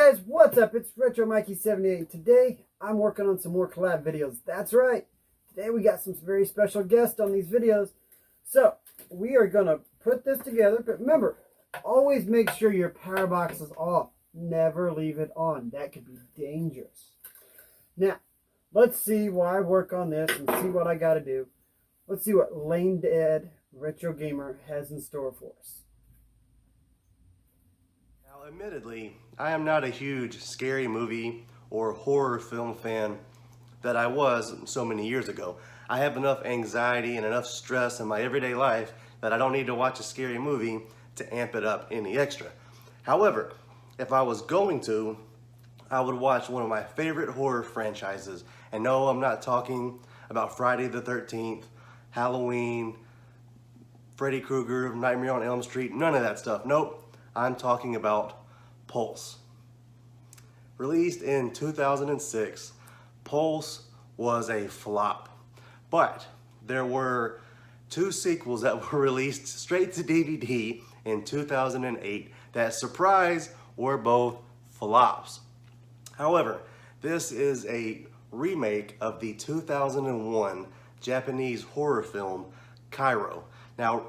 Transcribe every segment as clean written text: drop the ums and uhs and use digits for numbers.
guys, what's up? It's Retro Mikey 78. Today I'm working on some more collab videos. That's right. Today we got some very special guests on these videos. So we are gonna put this together, but remember, always make sure your power box is off. Never leave it on. That could be dangerous. Now, let's see why I work on this and see what I gotta do. Let's see what Lane Dead Retro Gamer has in store for us. Now, admittedly, I am not a huge scary movie or horror film fan that I was so many years ago. I have enough anxiety and enough stress in my everyday life that I don't need to watch a scary movie to amp it up any extra. However, if I was going to, I would watch one of my favorite horror franchises. And no, I'm not talking about Friday the 13th, Halloween, Freddy Krueger, Nightmare on Elm Street, none of that stuff. Nope, I'm talking about Pulse. Released in 2006, Pulse was a flop. But there were two sequels that were released straight to DVD in 2008 that, surprise, were both flops. However, this is a remake of the 2001 Japanese horror film Cairo. Now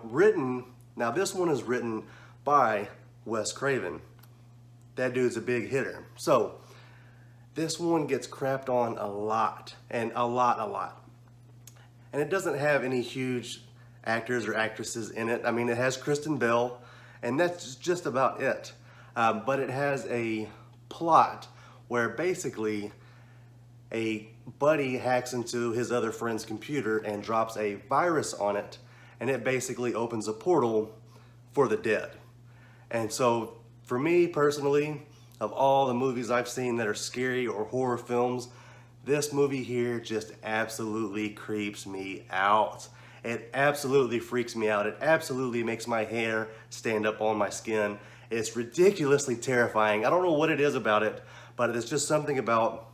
this one is written by Wes Craven. That dude's a big hitter. So this one gets crapped on a lot, and a lot. And it doesn't have any huge actors or actresses in it. I mean, it has Kristen Bell, and that's just about it. But it has a plot where basically a buddy hacks into his other friend's computer and drops a virus on it, and it basically opens a portal for the dead. And so for me personally, of all the movies I've seen that are scary or horror films, this movie here just absolutely creeps me out. It absolutely freaks me out. It absolutely makes my hair stand up on my skin. It's ridiculously terrifying. I don't know what it is about it, but it's just something about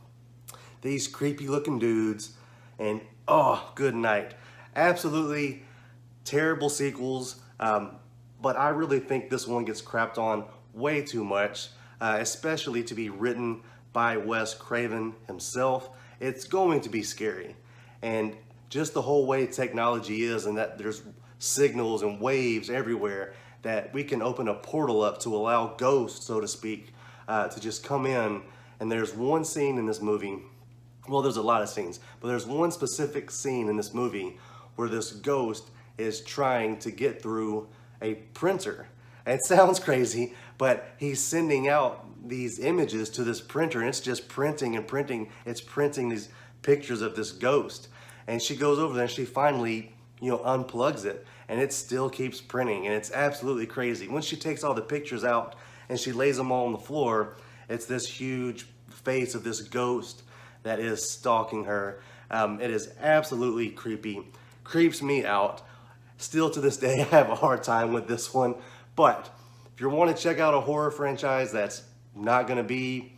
these creepy looking dudes, and oh, good night. Absolutely terrible sequels, but I really think this one gets crapped on way too much, especially to be written by Wes Craven himself. It's going to be scary, and just the whole way technology is, and that there's signals and waves everywhere, that we can open a portal up to allow ghosts, so to speak, to just come in. And there's one scene in this movie, well, there's a lot of scenes, but there's one specific scene in this movie where this ghost is trying to get through a printer. And it sounds crazy, but he's sending out these images to this printer, and it's just printing and printing. It's printing these pictures of this ghost. And she goes over there and she finally, unplugs it, and it still keeps printing, and it's absolutely crazy. When she takes all the pictures out and she lays them all on the floor, it's this huge face of this ghost that is stalking her. It is absolutely creepy. Creeps me out. Still to this day, I have a hard time with this one. But if you want to check out a horror franchise that's not going to be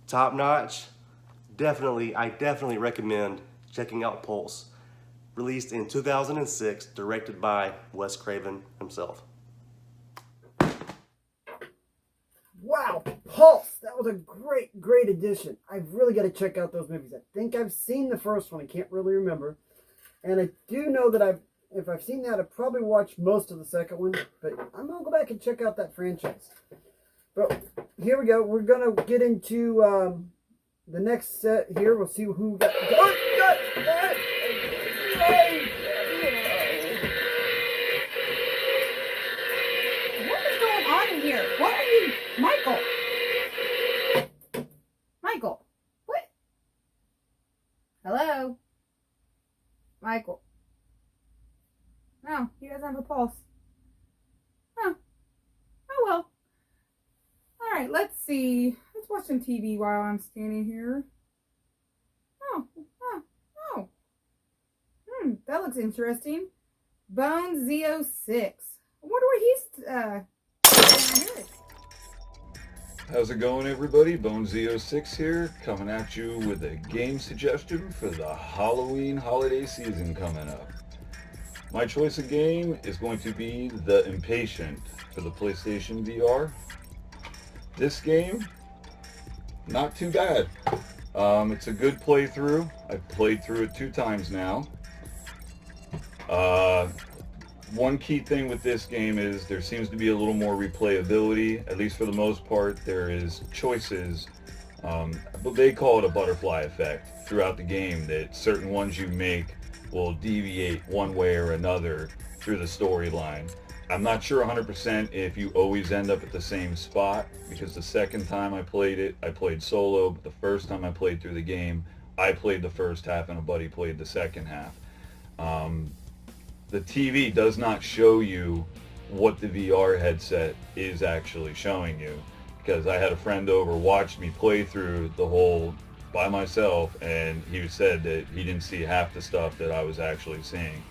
top notch, I definitely recommend checking out Pulse. Released in 2006, directed by Wes Craven himself. Wow, Pulse! That was a great addition. I've really got to check out those movies. I think I've seen the first one. I can't really remember. And I do know that if I've seen that, I've probably watched most of the second one. But I'm going to go back and check out that franchise. But here we go. We're going to get into the next set here. We'll see who got... What is going on in here? What are you... Michael! Michael! What? Hello? Michael. No, he doesn't have a pulse. Huh. Oh well. Alright, let's see. Let's watch some TV while I'm standing here. Oh. That looks interesting. Bone Z06. I wonder what he's, How's it going, everybody? Bones06 here, coming at you with a game suggestion for the Halloween holiday season coming up. My choice of game is going to be The Impatient for the PlayStation VR. This game not too bad. It's a good playthrough. I've played through it 2 times now. One key thing with this game is there seems to be a little more replayability, at least for the most part. There is choices, but they call it a butterfly effect throughout the game, that certain ones you make will deviate one way or another through the storyline. I'm not sure 100% if you always end up at the same spot, because the second time I played it, I played solo, but the first time I played through the game, I played the first half and a buddy played the second half. The TV does not show you what the VR headset is actually showing you, because I had a friend over, watched me play through the whole by myself, and he said that he didn't see half the stuff that I was actually seeing.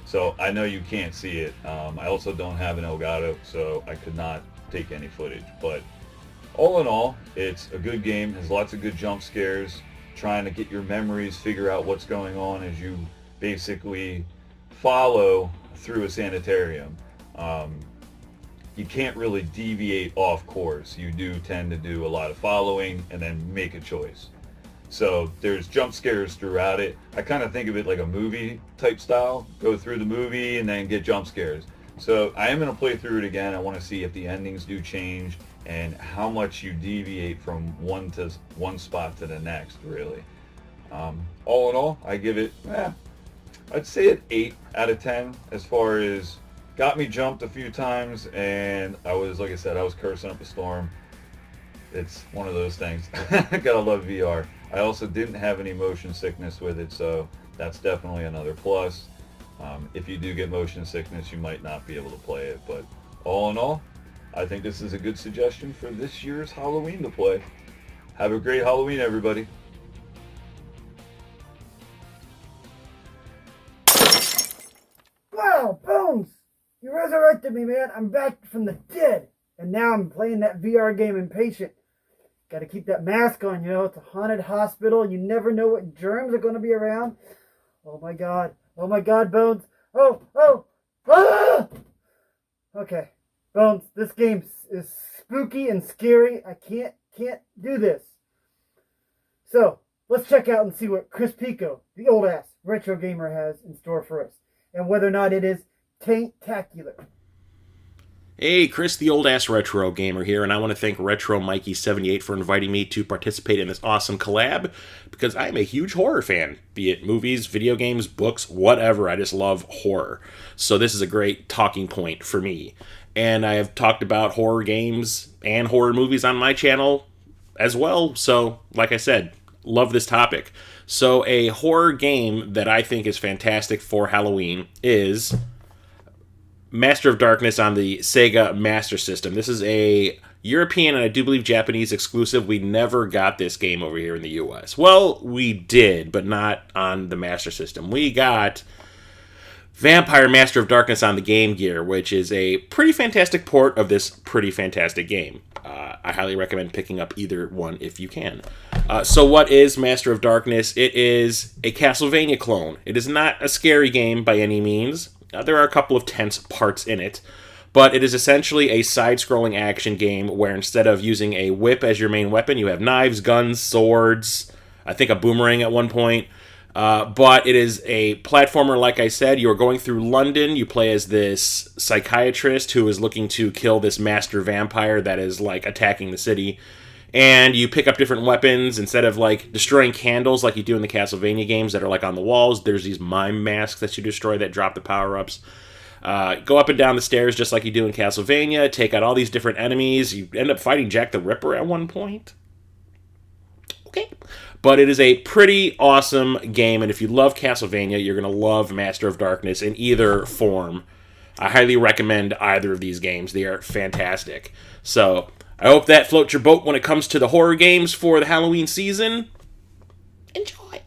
So I know you can't see it. I also don't have an Elgato, so I could not take any footage. But all in all, it's a good game. Has lots of good jump scares, trying to get your memories, figure out what's going on as you basically follow through a sanitarium. You can't really deviate off course. You do tend to do a lot of following and then make a choice. So there's jump scares throughout it. I kind of think of it like a movie type style. Go through the movie and then get jump scares. So I am going to play through it again. I want to see if the endings do change and how much you deviate from one spot to the next, really. All in all, I give it, I'd say an 8 out of 10 as far as got me jumped a few times, and I was, like I said, I was cursing up a storm. It's one of those things. Gotta love VR. I also didn't have any motion sickness with it, so that's definitely another plus. If you do get motion sickness, you might not be able to play it, but all in all, I think this is a good suggestion for this year's Halloween to play. Have a great Halloween, everybody. Wow, Bones! You resurrected me, man. I'm back from the dead. And now I'm playing that VR game Impatient. Gotta keep that mask on, you know. It's a haunted hospital. You never know what germs are going to be around. Oh my god. Oh my god, Bones. Oh! Ah! Okay. Bones, this game is spooky and scary. I can't do this. So, let's check out and see what Chris Pico, the old ass retro gamer, has in store for us. And whether or not it is taint-tacular. Hey, Chris, the old-ass retro gamer here, and I want to thank Retro Mikey78 for inviting me to participate in this awesome collab, because I am a huge horror fan, be it movies, video games, books, whatever. I just love horror. So this is a great talking point for me. And I have talked about horror games and horror movies on my channel as well, so like I said, love this topic. So a horror game that I think is fantastic for Halloween is Master of Darkness on the Sega Master System. This is a European and I do believe Japanese exclusive. We never got this game over here in the US. Well, we did, but not on the Master System. We got Vampire Master of Darkness on the Game Gear, which is a pretty fantastic port of this pretty fantastic game. I highly recommend picking up either one if you can. So what is Master of Darkness? It is a Castlevania clone. It is not a scary game by any means. There are a couple of tense parts in it, but it is essentially a side-scrolling action game where instead of using a whip as your main weapon, you have knives, guns, swords, I think a boomerang at one point. But it is a platformer, like I said. You're going through London. You play as this psychiatrist who is looking to kill this master vampire that is, like, attacking the city. And you pick up different weapons. Instead of, like, destroying candles like you do in the Castlevania games that are, like, on the walls, there's these mime masks that you destroy that drop the power-ups. Go up and down the stairs just like you do in Castlevania. Take out all these different enemies. You end up fighting Jack the Ripper at one point. Okay. But it is a pretty awesome game, and if you love Castlevania, you're going to love Master of Darkness in either form. I highly recommend either of these games. They are fantastic. So, I hope that floats your boat when it comes to the horror games for the Halloween season. Enjoy!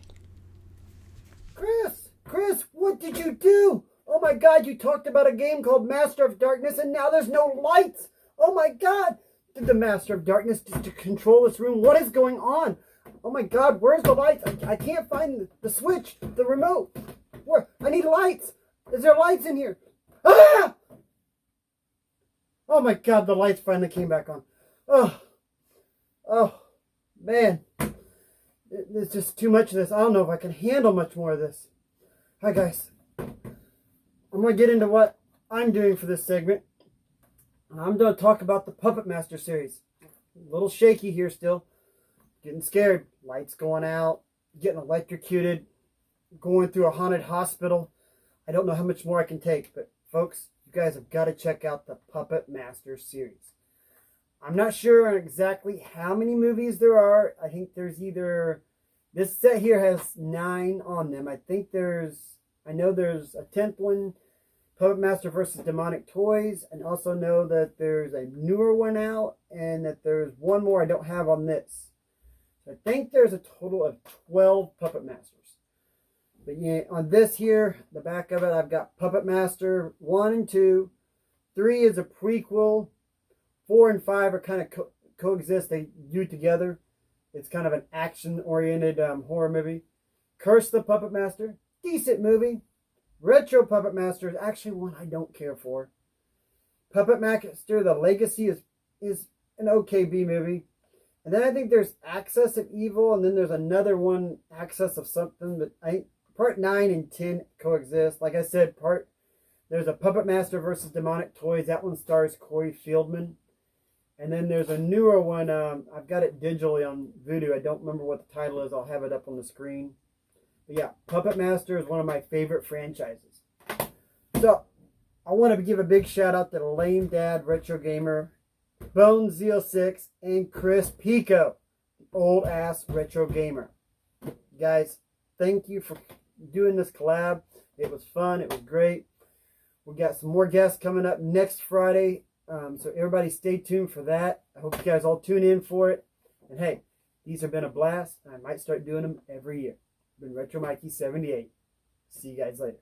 Chris, what did you do? Oh my god, you talked about a game called Master of Darkness, and now there's no lights! Oh my god! Did the Master of Darkness just to control this room? What is going on? Oh my god, where's the lights? I can't find the switch, the remote. Where? I need lights. Is there lights in here? Ah! Oh my god, the lights finally came back on. Oh, Man, there's just too much of this. I don't know if I can handle much more of this. Hi guys. I'm going to get into what I'm doing for this segment. I'm going to talk about the Puppet Master series. A little shaky here still. Getting scared. Lights going out. Getting electrocuted. Going through a haunted hospital. I don't know how much more I can take. But folks, you guys have got to check out the Puppet Master series. I'm not sure on exactly how many movies there are. I think there's either... This set here has 9 on them. I know there's a 10th one, Puppet Master versus Demonic Toys, and also know that there's a newer one out, and that there's one more I don't have on this. So I think there's a total of 12 Puppet Masters. But yeah, on this here, the back of it, I've got Puppet Master 1 and 2. 3 is a prequel. 4 and 5 are kind of coexist. They do together. It's kind of an action-oriented horror movie. Curse the Puppet Master. Decent movie. Retro Puppet Master is actually one I don't care for. Puppet Master, The Legacy is an okay B movie. And then I think there's Access of Evil, and then there's another one, Access of something. But part 9 and 10 coexist. Like I said, there's a Puppet Master versus Demonic Toys. That one stars Corey Feldman. And then there's a newer one. I've got it digitally on Vudu. I don't remember what the title is. I'll have it up on the screen. But yeah, Puppet Master is one of my favorite franchises. So, I want to give a big shout out to the Lame Dad Retro Gamer, Bones06, and Chris Pico, the old ass retro gamer. Guys, thank you for doing this collab. It was fun. It was great. We got some more guests coming up next Friday. So everybody stay tuned for that. I hope you guys all tune in for it. And hey, these have been a blast. I might start doing them every year. Been Retro Mikey 78. See you guys later.